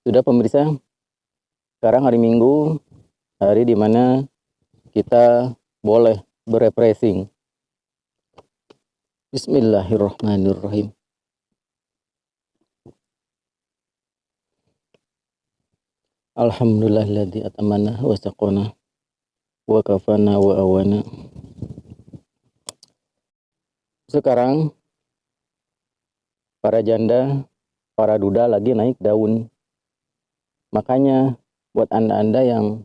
Sudah pemirsa, sekarang hari Minggu, hari di mana kita boleh berefreshing. Bismillahirrahmanirrahim. Alhamdulillahilladzi atamana wa saqona wa kafana wa awana. Sekarang para janda, para duda lagi naik daun. Makanya buat Anda-Anda yang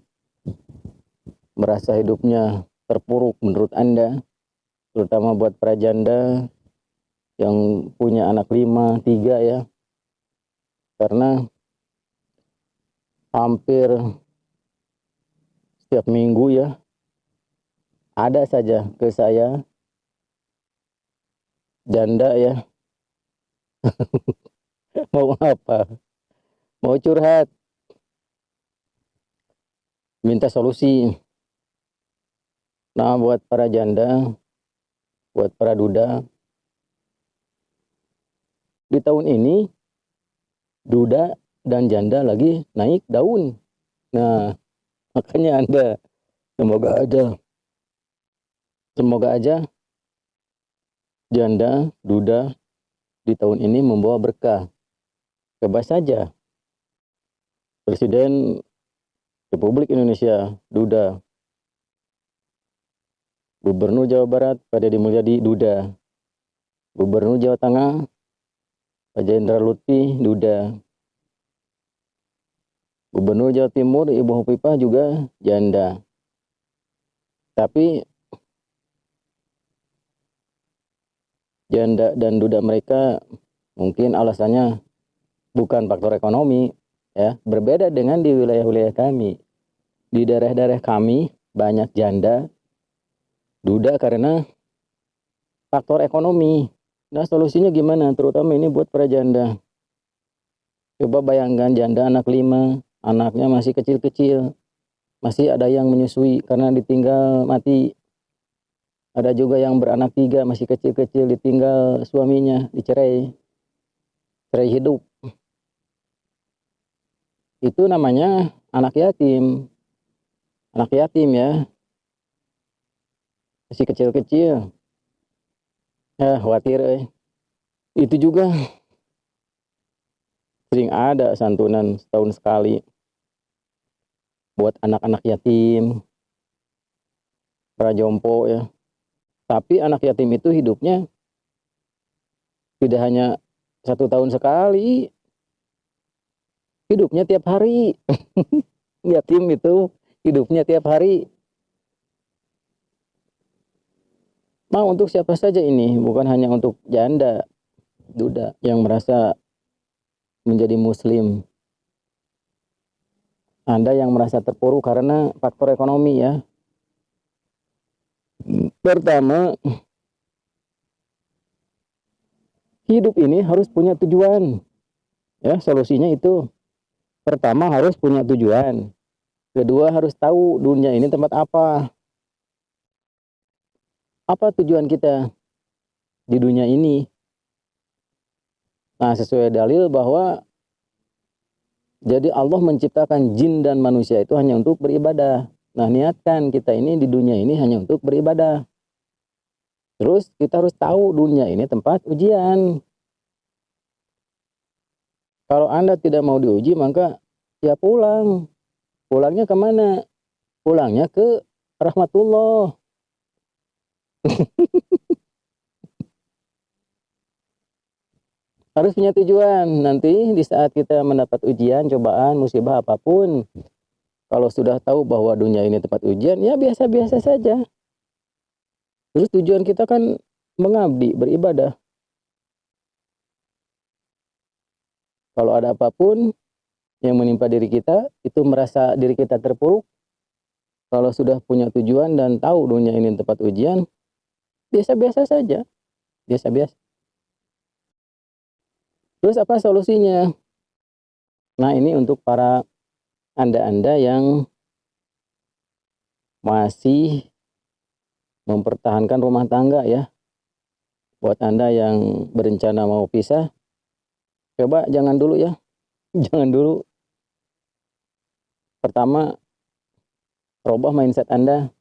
merasa hidupnya terpuruk menurut Anda, terutama buat para janda yang punya anak 5, 3 ya, karena hampir setiap minggu ya ada saja ke saya janda ya mau apa, mau curhat, minta solusi. Nah, buat para janda, buat para duda, di tahun ini duda dan janda lagi naik daun. Nah, makanya Anda semoga aja janda, duda di tahun ini membawa berkah. Coba saja Presiden Republik Indonesia duda, Gubernur Jawa Barat Pak Deddy Mulyadi duda, Gubernur Jawa Tengah Pak Jenderal Lutfi duda, Gubernur Jawa Timur Ibu Hovifah juga janda. Tapi janda dan duda mereka mungkin alasannya bukan faktor ekonomi ya, berbeda dengan di wilayah-wilayah kami. Di daerah-daerah kami banyak janda, duda karena faktor ekonomi. Nah, solusinya gimana? Terutama ini buat para janda. Coba bayangkan janda anak 5, anaknya masih kecil-kecil, masih ada yang menyusui karena ditinggal mati. Ada juga yang beranak 3 masih kecil-kecil, ditinggal suaminya, cerai hidup. Itu namanya anak yatim. Anak yatim ya, masih kecil-kecil. Khawatir. Itu juga sering ada santunan setahun sekali buat anak-anak yatim, para jompo ya. Tapi anak yatim itu hidupnya tidak hanya 1 tahun sekali, hidupnya tiap hari. Yatim itu hidupnya tiap hari. Mau untuk siapa saja ini, bukan hanya untuk janda, duda yang merasa menjadi muslim. Anda yang merasa terpuruk karena faktor ekonomi ya. Pertama, hidup ini harus punya tujuan. Ya, solusinya itu. Pertama harus punya tujuan. Kedua harus tahu dunia ini tempat apa. Apa tujuan kita di dunia ini? Nah, sesuai dalil bahwa jadi Allah menciptakan jin dan manusia itu hanya untuk beribadah. Nah, niatkan kita ini di dunia ini hanya untuk beribadah. Terus kita harus tahu dunia ini tempat ujian. Kalau Anda tidak mau diuji, maka ya pulang. Pulangnya kemana? Pulangnya ke rahmatullah. Harus punya tujuan. Nanti di saat kita mendapat ujian, cobaan, musibah apapun, kalau sudah tahu bahwa dunia ini tempat ujian, ya biasa-biasa saja. Terus tujuan kita kan mengabdi, beribadah. Kalau ada apapun yang menimpa diri kita, itu merasa diri kita terpuruk. Kalau sudah punya tujuan dan tahu dunia ini tempat ujian, biasa-biasa saja. Biasa-biasa. Terus apa solusinya? Nah, ini untuk para Anda-Anda yang masih mempertahankan rumah tangga ya. Buat Anda yang berencana mau pisah, coba jangan dulu ya. Jangan dulu. Pertama, rubah mindset Anda,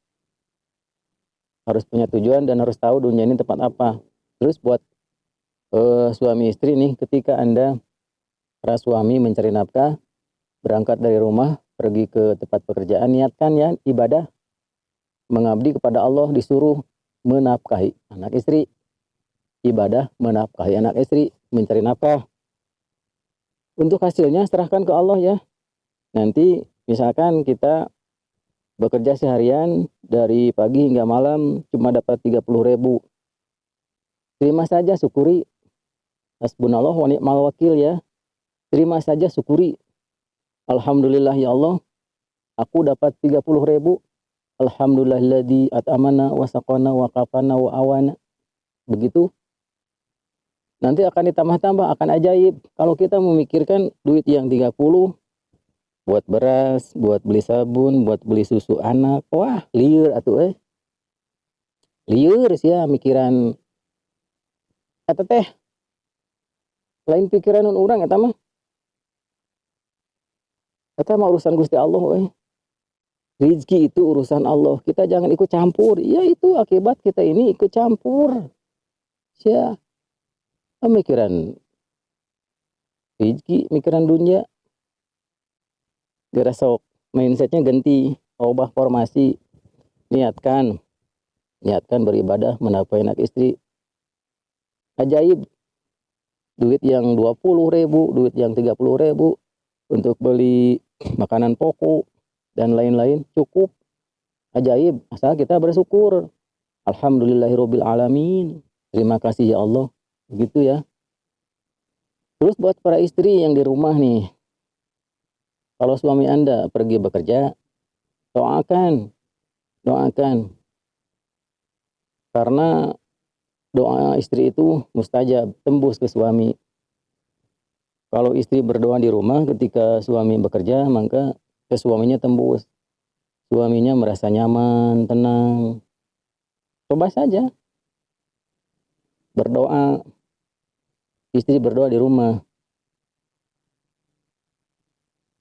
harus punya tujuan dan harus tahu dunia ini tempat apa. Terus buat suami istri nih, ketika Anda para suami mencari nafkah, berangkat dari rumah, pergi ke tempat pekerjaan, niatkan ya ibadah, mengabdi kepada Allah, disuruh menafkahi anak istri. Ibadah menafkahi anak istri, mencari nafkah. Untuk hasilnya serahkan ke Allah ya. Nanti misalkan kita bekerja seharian dari pagi hingga malam cuma dapat 30.000. Terima saja, syukuri. Hasbunallah wa ni'mal wakil ya. Terima saja, syukuri. Alhamdulillah ya Allah, aku dapat 30.000. Alhamdulillahilladzi at'amana wa saqana wa kafana wa awana. Begitu. Nanti akan ditambah-tambah, akan ajaib. Kalau kita memikirkan duit yang 30 buat beras, buat beli sabun, buat beli susu anak, wah liur atuh liur sih ya mikiran eta teh lain pikiran urang eta mah urusan Gusti Allah. Rizki itu urusan Allah, kita jangan ikut campur. Ya itu akibat kita ini ikut campur sia pemikiran rizki, mikiran dunia. Gara sok mindsetnya ganti, ubah formasi, niatkan beribadah, menafkahi anak istri. Ajaib, duit yang 20.000, duit yang 30.000 untuk beli makanan pokok dan lain-lain cukup. Ajaib, asal kita bersyukur. Alhamdulillahirabbil alamin. Terima kasih ya Allah. Begitu ya. Terus buat para istri yang di rumah nih, kalau suami Anda pergi bekerja, doakan. Karena doa istri itu mustajab, tembus ke suami. Kalau istri berdoa di rumah ketika suami bekerja, maka ke suaminya tembus. Suaminya merasa nyaman, tenang. Coba saja berdoa, istri berdoa di rumah.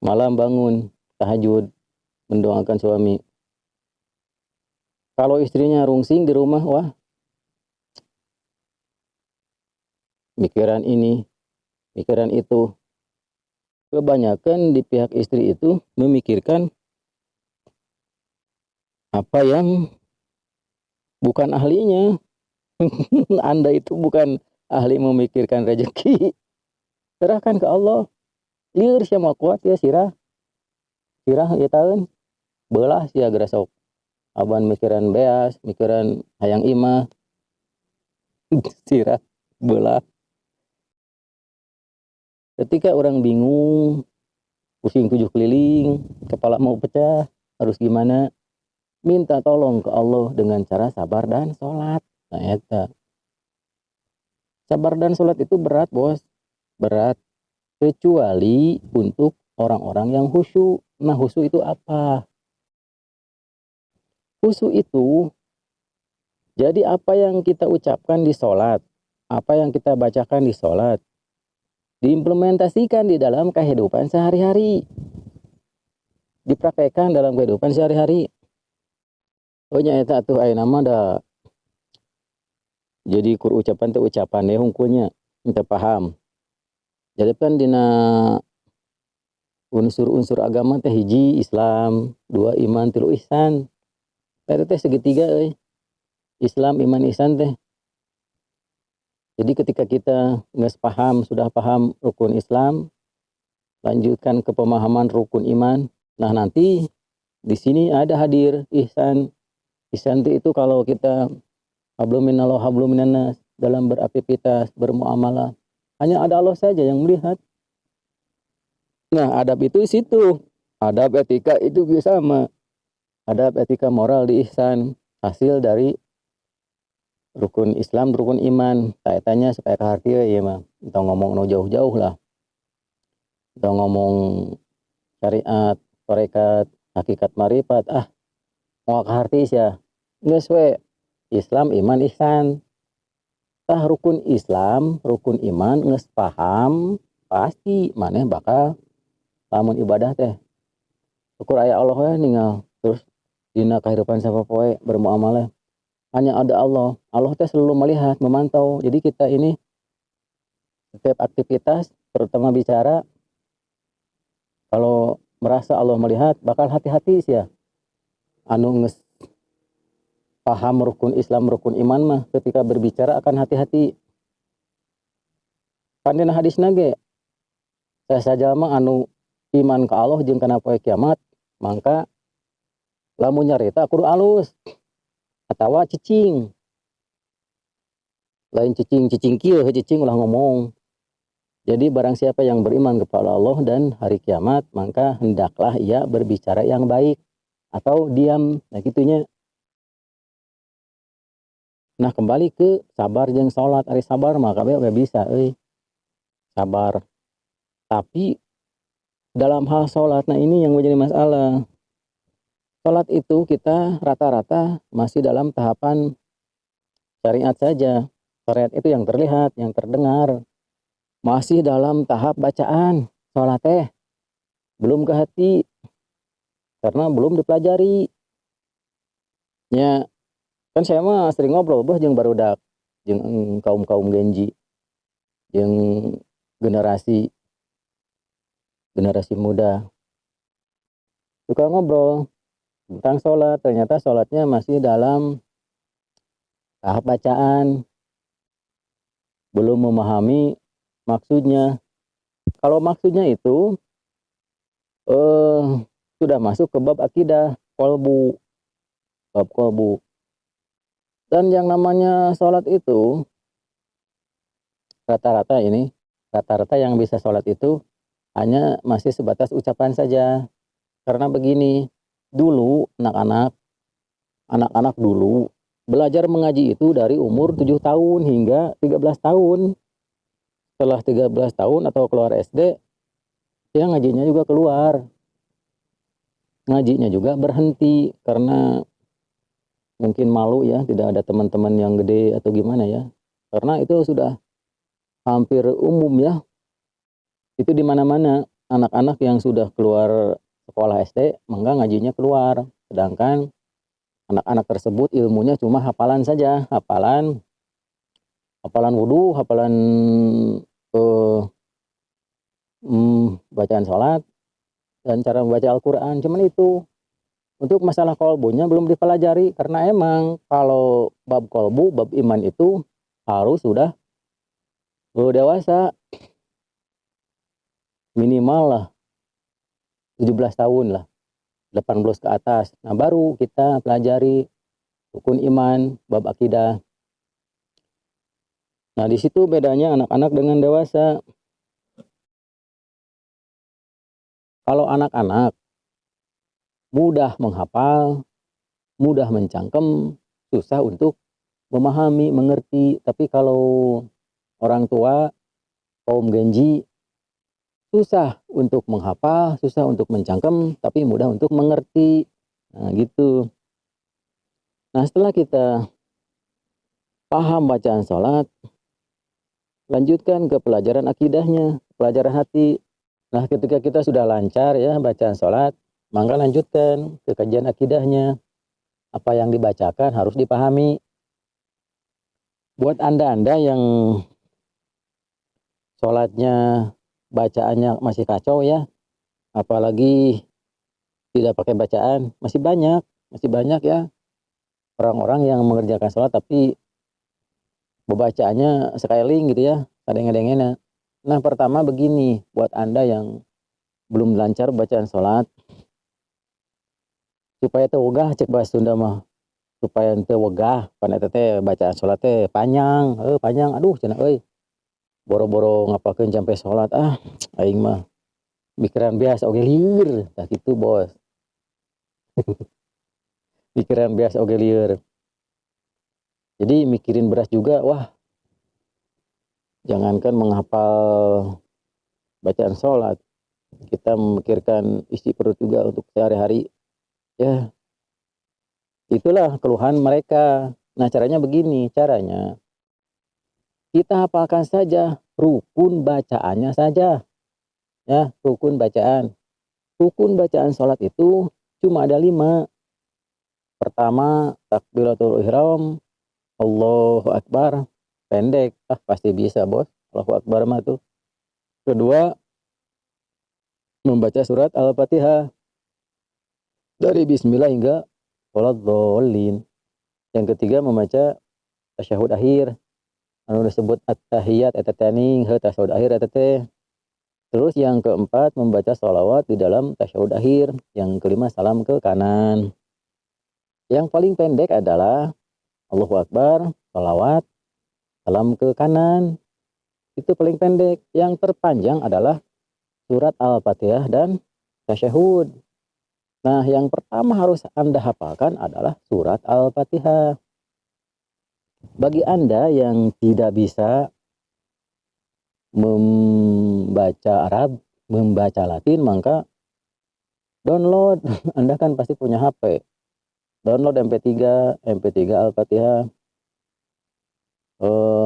Malam bangun, tahajud, mendoakan suami. Kalau istrinya rungsing di rumah, wah, mikiran ini, mikiran itu. Kebanyakan di pihak istri itu memikirkan apa yang bukan ahlinya. Anda itu bukan ahli memikirkan rezeki. Serahkan ke Allah. Liur sia mau kuat ya sirah ya taun. Belah sia geura sok. Aban mikiran beas, mikiran hayang imah. Sirah belah. Ketika orang bingung, pusing 7 keliling, kepala mau pecah, harus gimana? Minta tolong ke Allah dengan cara sabar dan sholat. Nah, eta. Sabar dan sholat itu berat, bos. Berat. Kecuali untuk orang-orang yang khusyuk. Nah, khusyuk itu apa? Khusyuk itu, jadi apa yang kita ucapkan di sholat, apa yang kita bacakan di sholat, diimplementasikan di dalam kehidupan sehari-hari. Dipraktekkan dalam kehidupan sehari-hari. Oh nyata tuh ayeuna mah da jadi kur ucapan teh ucapan ya hungkulnya kita paham. Jadi kan dina unsur-unsur agama teh hiji Islam, 2 iman, 3 ihsan. Eta teh segitiga euy. Islam, iman, ihsan teh. Jadi ketika kita geus paham, sudah paham rukun Islam, lanjutkan ke pemahaman rukun iman. Nah, nanti di sini ada hadir ihsan. Ihsan itu kalau kita hablum minallah hablum minannas dalam beraktivitas, bermuamalah, hanya ada Allah saja yang melihat. Nah, adab itu di situ. Adab etika itu juga sama. Adab etika moral di ihsan, hasil dari rukun Islam, rukun iman. Kaitannya supaya kaharti ya mah. Kita ngomong no jauh-jauh lah. Kita ngomong syariat, tarekat, hakikat marifat, mau kaharti ya. Geus we Islam, iman, ihsan. Tah rukun Islam, rukun iman geus paham, pasti maneh bakal lamun ibadah teh ukur aya Allah we ninggal terus dina kehidupan sapopoe bermuamalah hanya ada Allah. Allah teh selalu melihat, memantau. Jadi kita ini setiap aktivitas terutama bicara kalau merasa Allah melihat bakal hati-hati sih ya. Anu geus paham rukun Islam, rukun iman mah ketika berbicara akan hati-hati. Kan dina hadisna ge saja mah anu iman ka Allah jeung kana poe kiamat, mangka lamun nyarita kudu alus atawa cicing. Lain cicing kieu, cicing ulah ngomong. Jadi barang siapa yang beriman kepada Allah dan hari kiamat, maka hendaklah ia berbicara yang baik atau diam. Nah gitunya. Nah kembali ke sabar jeung salat. Ari sabar mah kabeh bisa euy. Sabar. Tapi dalam hal salat, nah ini yang menjadi masalah. Salat itu kita rata-rata masih dalam tahapan syariat saja. Syariat itu yang terlihat, yang terdengar. Masih dalam tahap bacaan salat teh. Belum ke hati. Karena belum dipelajari. Ya, kan saya mah sering ngobrol jeung barudak, jeung kaum-kaum Genji, jeung generasi muda. Suka ngobrol tentang sholat, ternyata sholatnya masih dalam tahap bacaan, belum memahami maksudnya. Kalau maksudnya itu sudah masuk ke bab akidah, bab kolbu. Dan yang namanya sholat itu rata-rata yang bisa sholat itu hanya masih sebatas ucapan saja. Karena begini, dulu anak-anak dulu belajar mengaji itu dari umur 7 tahun hingga 13 tahun. Setelah 13 tahun atau keluar SD, ya ngajinya juga keluar. Ngajinya juga berhenti karena mungkin malu ya, tidak ada teman-teman yang gede atau gimana ya. Karena itu sudah hampir umum ya. Itu di mana-mana anak-anak yang sudah keluar sekolah SD, maka ngajinya keluar. Sedangkan anak-anak tersebut ilmunya cuma hafalan saja, hafalan wudu, hafalan bacaan sholat, dan cara membaca Al-Quran. Cuman itu. Untuk masalah kolbunya belum dipelajari, karena emang kalau bab kolbu, bab iman itu harus sudah dewasa. Minimal lah 17 tahun lah, 18 ke atas. Nah baru kita pelajari rukun iman, bab akidah. Nah di situ bedanya anak-anak dengan dewasa. Kalau anak-anak mudah menghafal, mudah mencangkem, susah untuk memahami, mengerti. Tapi kalau orang tua, kaum Genji, susah untuk menghafal, susah untuk mencangkem, tapi mudah untuk mengerti. Nah gitu. Nah setelah kita paham bacaan sholat, lanjutkan ke pelajaran akidahnya, pelajaran hati. Nah ketika kita sudah lancar ya bacaan sholat, maka lanjutkan ke kajian akidahnya. Apa yang dibacakan harus dipahami. Buat anda-anda yang sholatnya, bacaannya masih kacau ya, apalagi tidak pakai bacaan, masih banyak ya orang-orang yang mengerjakan sholat tapi bacaannya sekeliling gitu ya, kadang-kadang. Nah pertama begini, buat anda yang belum lancar bacaan sholat, supaya teu wegah cek bahasa Sunda mah, supaya teu wegah pan eta teh bacaan salat teh panjang, aduh cenah euy. Boro-boro ngapakeun sampai salat aing mah pikiran beas oge lieur, tah kitu bos. Pikiran beas oge lieur. Jadi mikirin beras juga, wah. Jangankan menghafal bacaan salat, kita memikirkan isi perut juga untuk sehari-hari. Ya, itulah keluhan mereka. Nah caranya begini, kita hafalkan saja rukun bacaannya saja, ya rukun bacaan. Rukun bacaan sholat itu cuma ada 5. Pertama, takbiratul ihram, Allahu Akbar, pendek, pasti bisa bos, Allahu Akbar mah tuh. Kedua, membaca surat Al-Fatihah dari Bismillah hingga Waladhdallin. Yang ketiga, membaca tasyahud akhir, anu disebut at-tahiyat eta teh tasyahud akhir eta teh. Terus yang keempat, membaca sholawat di dalam tasyahud akhir. Yang kelima, salam ke kanan. Yang paling pendek adalah Allahu Akbar, sholawat, salam ke kanan. Itu paling pendek. Yang terpanjang adalah surat Al-Fatihah dan tasyahud. Nah, yang pertama harus Anda hafalkan adalah surat Al-Fatihah. Bagi Anda yang tidak bisa membaca Arab, membaca Latin, maka download. Anda kan pasti punya HP. Download MP3 Al-Fatihah.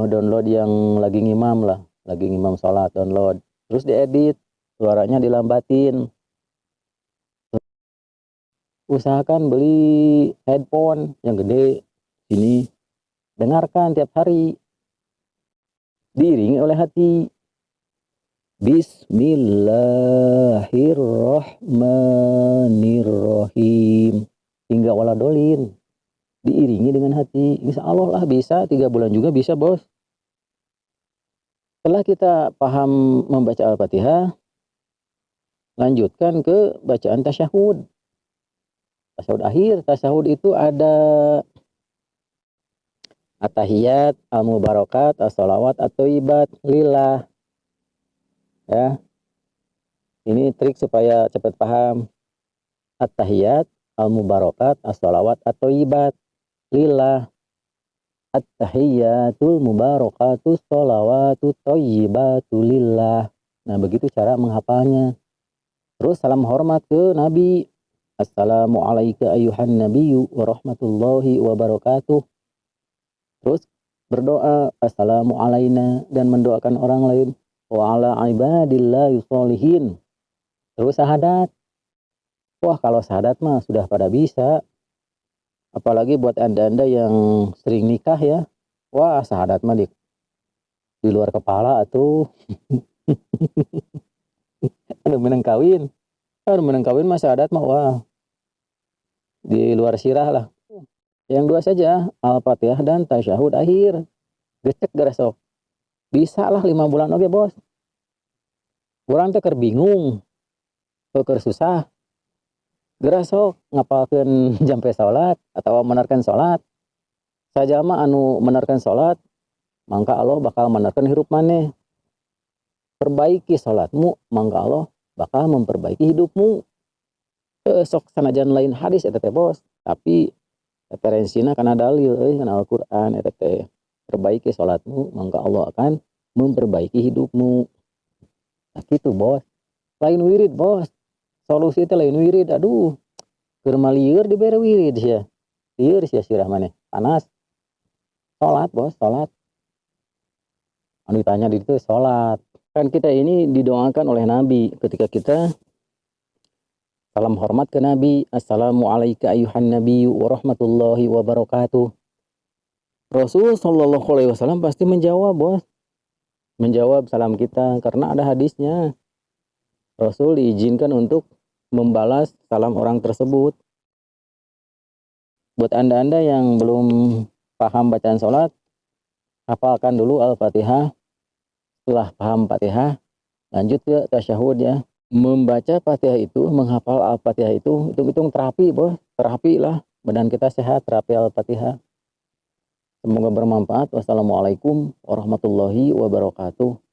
Download yang lagi ngimam lah, lagi ngimam sholat, download. Terus diedit, suaranya dilambatin. Usahakan beli headphone yang gede, ini dengarkan tiap hari, diiringi oleh hati. Bismillahirrahmanirrahim hingga waladolin, diiringi dengan hati. Insya Allah lah bisa, 3 bulan juga bisa bos. Setelah kita paham membaca Al-Fatihah, lanjutkan ke bacaan tasyahud. Tasyahud akhir, tasyahud itu ada at-tahiyat, al-mubarakat, as-sholawat, at-thayyibat, lillah. Ya, ini trik supaya cepat paham. At-tahiyat, al-mubarakat, as-sholawat, at-thayyibat, lillah. At-tahiyatul mubarakatus sholawatut thayyibatu lillah. Nah, begitu cara menghafalnya. Terus salam hormat ke Nabi. Assalamu alayka ayyuhan nabiyyu wa rahmatullahi wa barakatuh. Terus berdoa assalamu alayna dan mendoakan orang lain. Wa ala ibadillahi sholihin. Terus syahadat. Wah, kalau syahadat mah sudah pada bisa. Apalagi buat Anda-Anda yang sering nikah ya. Wah, syahadat mah di luar kepala atuh. Anu menang kawin. Anu menang kawin mah syahadat mah wah. Di luar sirah lah. Yang 2 saja, Al-Fatihah dan tasyahud akhir. Gecek garesok. Bisa lah 5 bulan oke bos. Urang teh keur bingung. Keur susah. Gerasok ngapalkeun jampe salat atau menarkan salat. Sajama anu menarkan salat, mangka Allah bakal menarkan hirup maneh. Perbaiki salatmu, mangka Allah bakal memperbaiki hidupmu. Sok sanajan lain hadis eta teh bos, tapi referensina kana dalil kana Al-Qur'an eta teh. Perbaiki salatmu, mangka Allah akan memperbaiki hidupmu. Nah gitu bos. Lain wirid bos. Solusi teh lain wirid, aduh. Keur malieur dibere wirid sia. Lieur sia sirah maneh, panas. Salat bos, salat. Anu ditanya di ditu salat. Kan kita ini didoakan oleh Nabi ketika kita salam hormat ke Nabi. Assalamu alayka ayyuhan nabiyyu wa rahmatullahi wa barakatuh. Rasul sallallahu alaihi wasallam pasti menjawab bos. Menjawab salam kita karena ada hadisnya. Rasul diizinkan untuk membalas salam orang tersebut. Buat Anda-Anda yang belum paham bacaan sholat, hafalkan dulu Al-Fatihah. Setelah paham Fatihah, lanjut ke tasyahud ya. Membaca Fatihah itu, menghafal Al-Fatihah itu, hitung-hitung terapi bos. Terapi lah, badan kita sehat, terapi Al-Fatihah. Semoga bermanfaat. Wassalamualaikum warahmatullahi wabarakatuh.